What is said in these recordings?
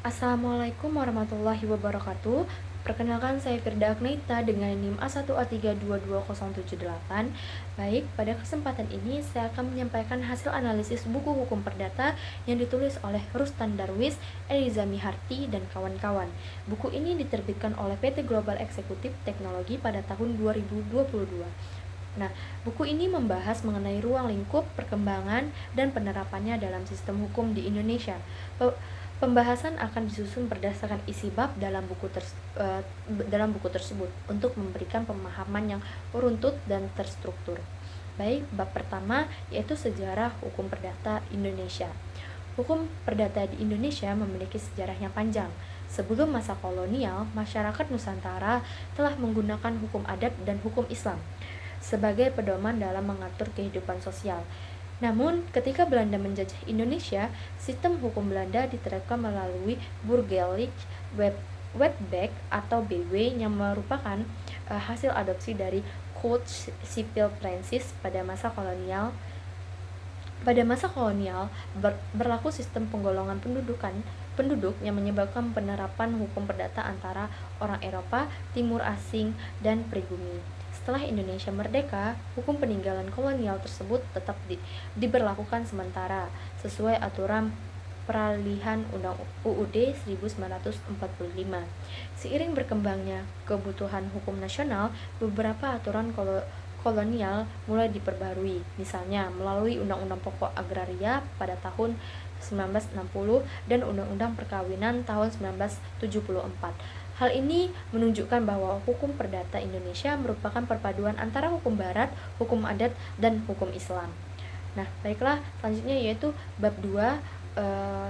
Assalamualaikum warahmatullahi wabarakatuh. Perkenalkan saya Firda Agneita dengan NIM A1A322078. Baik, pada kesempatan ini saya akan menyampaikan hasil analisis buku hukum perdata yang ditulis oleh Rustan Darwis, Eliza Miharti, dan kawan-kawan. Buku ini diterbitkan oleh PT Global Eksekutif Teknologi pada tahun 2022. Nah, buku ini membahas mengenai ruang lingkup, perkembangan, dan penerapannya dalam sistem hukum di Indonesia. Pembahasan akan disusun berdasarkan isi bab dalam buku tersebut untuk memberikan pemahaman yang runtut dan terstruktur. Baik, bab pertama yaitu sejarah hukum perdata Indonesia. Hukum perdata di Indonesia memiliki sejarah yang panjang. Sebelum masa kolonial, masyarakat Nusantara telah menggunakan hukum adat dan hukum Islam sebagai pedoman dalam mengatur kehidupan sosial. Namun, ketika Belanda menjajah Indonesia, sistem hukum Belanda diterapkan melalui Burgerlijk Wetback atau BW yang merupakan hasil adopsi dari Code Civil Francis pada masa kolonial. Berlaku sistem penggolongan penduduk yang menyebabkan penerapan hukum perdata antara orang Eropa, Timur Asing, dan pribumi. Setelah Indonesia merdeka, hukum peninggalan kolonial tersebut tetap diberlakukan sementara sesuai aturan peralihan Undang UUD 1945. Seiring berkembangnya kebutuhan hukum nasional, beberapa aturan kolonial mulai diperbarui, misalnya melalui Undang-Undang Pokok Agraria pada tahun 1960 dan Undang-Undang Perkawinan tahun 1974. Hal ini menunjukkan bahwa hukum perdata Indonesia merupakan perpaduan antara hukum barat, hukum adat, dan hukum Islam. Nah, baiklah, selanjutnya yaitu bab 2,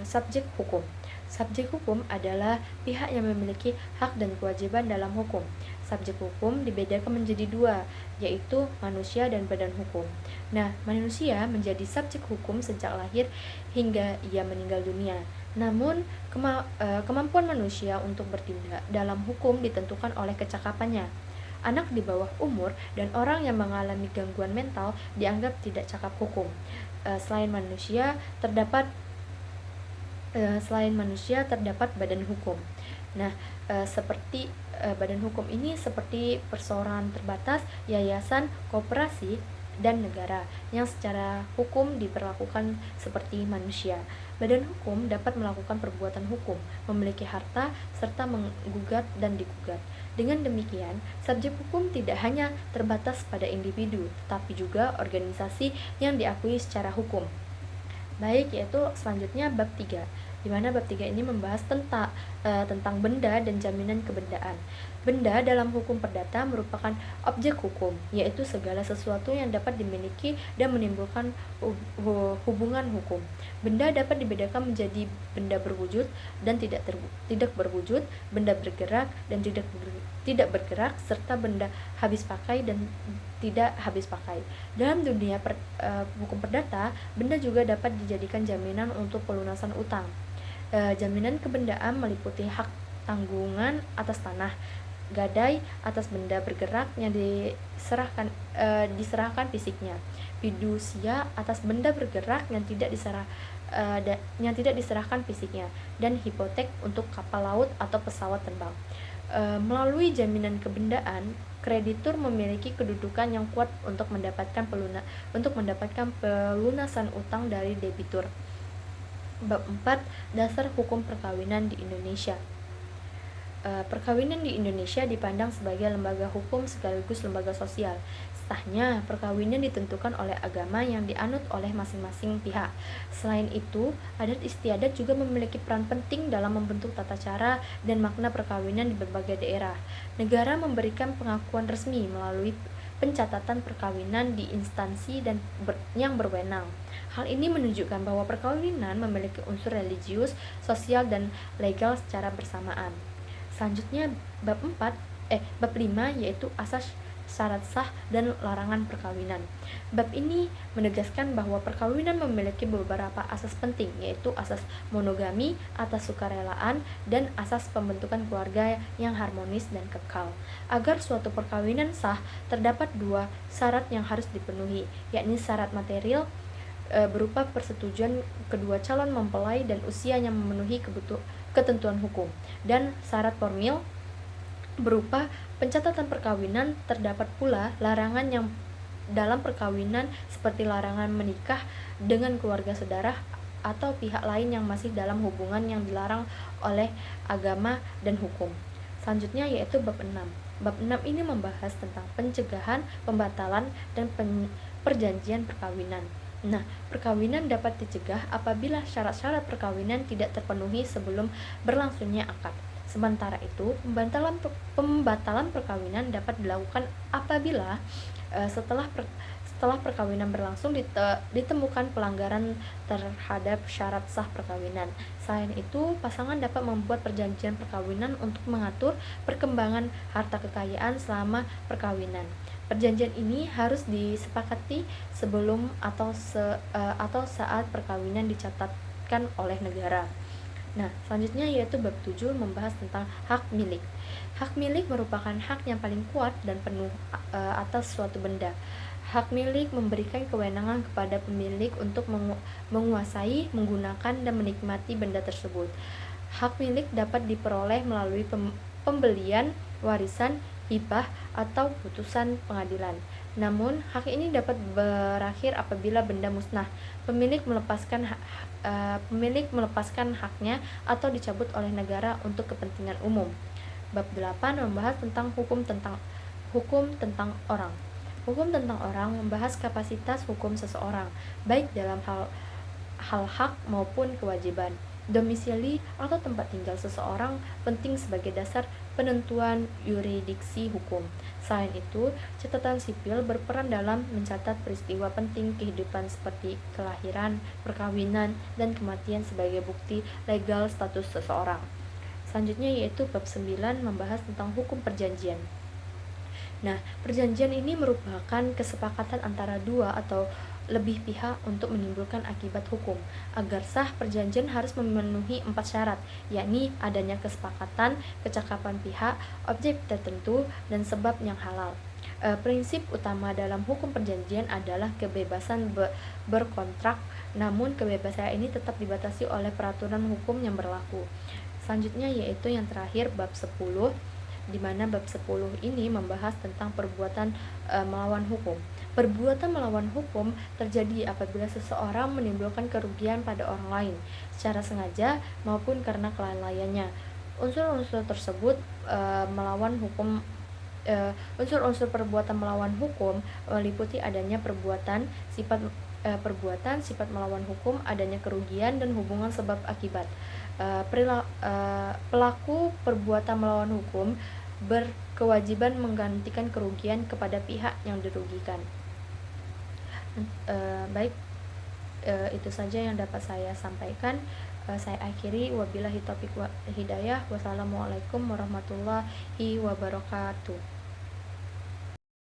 subjek hukum. Subjek hukum adalah pihak yang memiliki hak dan kewajiban dalam hukum. Subjek hukum dibedakan menjadi dua, yaitu manusia dan badan hukum. Nah, manusia menjadi subjek hukum sejak lahir hingga ia meninggal dunia. Namun, kemampuan manusia untuk bertindak dalam hukum ditentukan oleh kecakapannya. Anak di bawah umur dan orang yang mengalami gangguan mental dianggap tidak cakap hukum. Selain manusia terdapat badan hukum. Nah, seperti badan hukum ini seperti perseorangan terbatas, yayasan, koperasi, dan negara yang secara hukum diperlakukan seperti manusia. Badan hukum dapat melakukan perbuatan hukum, memiliki harta, serta menggugat dan digugat. Dengan demikian, subjek hukum tidak hanya terbatas pada individu, tetapi juga organisasi yang diakui secara hukum. Baik, yaitu selanjutnya bab 3, di mana bab 3 ini membahas tentang benda dan jaminan kebendaan. Benda dalam hukum perdata merupakan objek hukum, yaitu segala sesuatu yang dapat dimiliki dan menimbulkan hubungan hukum. Benda dapat dibedakan menjadi benda berwujud dan tidak berwujud, benda bergerak dan tidak bergerak, serta benda habis pakai dan tidak habis pakai. Dalam dunia hukum perdata, benda juga dapat dijadikan jaminan untuk pelunasan utang. Jaminan kebendaan meliputi hak tanggungan atas tanah, gadai atas benda bergerak yang diserahkan fisiknya, fidusia atas benda bergerak yang tidak diserahkan fisiknya, dan hipotek untuk kapal laut atau pesawat terbang. Melalui jaminan kebendaan, kreditur memiliki kedudukan yang kuat untuk mendapatkan pelunasan utang dari debitur. Bab 4, dasar hukum perkawinan di Indonesia. Perkawinan di Indonesia dipandang sebagai lembaga hukum sekaligus lembaga sosial. Sahnya, perkawinan ditentukan oleh agama yang dianut oleh masing-masing pihak. Selain itu, adat istiadat juga memiliki peran penting dalam membentuk tata cara dan makna perkawinan di berbagai daerah. Negara memberikan pengakuan resmi melalui pencatatan perkawinan di instansi yang berwenang. Hal ini menunjukkan bahwa perkawinan memiliki unsur religius, sosial, dan legal secara bersamaan. Selanjutnya bab 5 yaitu asas, syarat sah, dan larangan perkawinan. Bab ini menegaskan bahwa perkawinan memiliki beberapa asas penting, yaitu asas monogami, asas sukarelaan, dan asas pembentukan keluarga yang harmonis dan kekal. Agar suatu perkawinan sah, terdapat dua syarat yang harus dipenuhi, yakni syarat material berupa persetujuan kedua calon mempelai dan usia yang memenuhi ketentuan hukum, dan syarat formil berupa pencatatan perkawinan. Terdapat pula larangan yang dalam perkawinan seperti larangan menikah dengan keluarga saudara atau pihak lain yang masih dalam hubungan yang dilarang oleh agama dan hukum. Selanjutnya yaitu bab 6. Bab 6 ini membahas tentang pencegahan, pembatalan, dan perjanjian perkawinan. Nah, perkawinan dapat dicegah apabila syarat-syarat perkawinan tidak terpenuhi sebelum berlangsungnya akad. Sementara itu, pembatalan perkawinan dapat dilakukan apabila setelah perkawinan berlangsung ditemukan pelanggaran terhadap syarat sah perkawinan. Selain itu, pasangan dapat membuat perjanjian perkawinan untuk mengatur perkembangan harta kekayaan selama perkawinan. Perjanjian ini harus disepakati sebelum atau saat perkawinan dicatatkan oleh negara. Nah, selanjutnya yaitu bab 7 membahas tentang hak milik. Hak milik merupakan hak yang paling kuat dan penuh atas suatu benda. Hak milik memberikan kewenangan kepada pemilik untuk menguasai, menggunakan, dan menikmati benda tersebut. Hak milik dapat diperoleh melalui pembelian, warisan, hibah, atau putusan pengadilan. Namun, hak ini dapat berakhir apabila benda musnah, pemilik melepaskan haknya atau dicabut oleh negara untuk kepentingan umum. Bab 8 membahas tentang hukum tentang orang. Hukum tentang orang membahas kapasitas hukum seseorang, baik dalam hal hak maupun kewajiban. Domisili atau tempat tinggal seseorang penting sebagai dasar penentuan yurisdiksi hukum. Selain itu, catatan sipil berperan dalam mencatat peristiwa penting kehidupan seperti kelahiran, perkawinan, dan kematian sebagai bukti legal status seseorang. Selanjutnya yaitu bab 9 membahas tentang hukum perjanjian. Nah, perjanjian ini merupakan kesepakatan antara dua atau lebih pihak untuk menimbulkan akibat hukum. Agar sah, perjanjian harus memenuhi 4 syarat, yakni adanya kesepakatan, kecakapan pihak, objek tertentu, dan sebab yang halal. Prinsip utama dalam hukum perjanjian adalah kebebasan berkontrak, namun kebebasan ini tetap dibatasi oleh peraturan hukum yang berlaku. Selanjutnya yaitu yang terakhir bab 10, di mana bab 10 ini membahas tentang perbuatan melawan hukum. Perbuatan melawan hukum terjadi apabila seseorang menimbulkan kerugian pada orang lain secara sengaja maupun karena kelalaiannya. Unsur-unsur tersebut melawan hukum. Unsur-unsur perbuatan melawan hukum meliputi adanya perbuatan, sifat melawan hukum, adanya kerugian, dan hubungan sebab akibat. Pelaku perbuatan melawan hukum berkewajiban menggantikan kerugian kepada pihak yang dirugikan. Baik, itu saja yang dapat saya sampaikan. Saya akhiri, wabillahi taufiq wa hidayah. Wassalamualaikum warahmatullahi wabarakatuh.